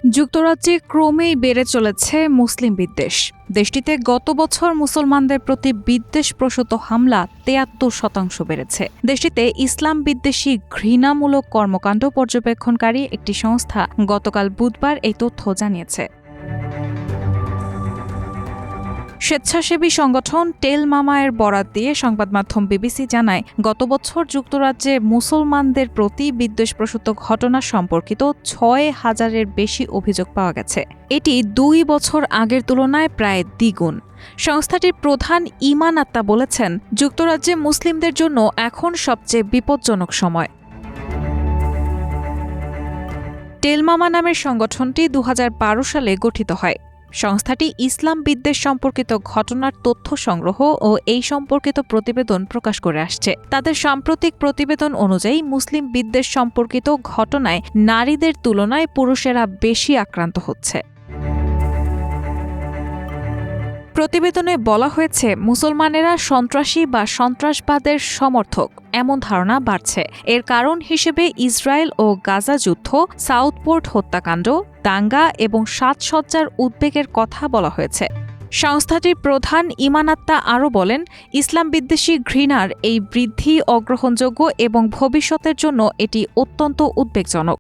যুক্তরাজ্যে ক্রমেই বেড়ে চলেছে মুসলিম বিদ্বেষ। দেশটিতে গত বছর মুসলমানদের প্রতি বিদ্বেষপ্রসূত হামলা ৭৩% বেড়েছে। দেশটিতে ইসলাম বিদ্বেষী ঘৃণামূলক কর্মকাণ্ড পর্যবেক্ষণকারী একটি সংস্থা গতকাল বুধবার এই তথ্য জানিয়েছে। স্বেচ্ছাসেবী সংগঠন টেল মামায়ের বরাত দিয়ে সংবাদমাধ্যম বিবিসি জানায়, গত বছর যুক্তরাজ্যে মুসলমানদের প্রতি বিদ্বেষপ্রসূত ঘটনা সম্পর্কিত ৬,০০০-এর বেশি অভিযোগ পাওয়া গেছে। এটি ২ বছর আগের তুলনায় প্রায় দ্বিগুণ। সংস্থাটির প্রধান ইমান আত্তা বলেছেন, যুক্তরাজ্যে মুসলিমদের জন্য এখন সবচেয়ে বিপজ্জনক সময়। টেলমামা নামের সংগঠনটি ২০১২ সালে গঠিত হয়। সংস্থাটি ইসলাম বিদ্বেষ সম্পর্কিত ঘটনার তথ্য সংগ্রহ ও এই সম্পর্কিত প্রতিবেদন প্রকাশ করে আসছে। তাদের সাম্প্রতিক প্রতিবেদন অনুযায়ী মুসলিম বিদ্বেষ সম্পর্কিত ঘটনায় নারীদের তুলনায় পুরুষেরা বেশি আক্রান্ত হচ্ছে। প্রতিবেদনে বলা হয়েছে, মুসলমানেরা সন্ত্রাসী বা সন্ত্রাসবাদের সমর্থক এমন ধারণা বাড়ছে। এর কারণ হিসেবে ইসরায়েল ও গাজা যুদ্ধ, সাউথপোর্ট হত্যাকাণ্ড, দাঙ্গা এবং সাজসজ্জার উদ্বেগের কথা বলা হয়েছে। সংস্থাটির প্রধান ইমান আত্তা আরও বলেন, ইসলাম বিদ্বেষী ঘৃণার এই বৃদ্ধি অগ্রহণযোগ্য এবং ভবিষ্যতের জন্য এটি অত্যন্ত উদ্বেগজনক।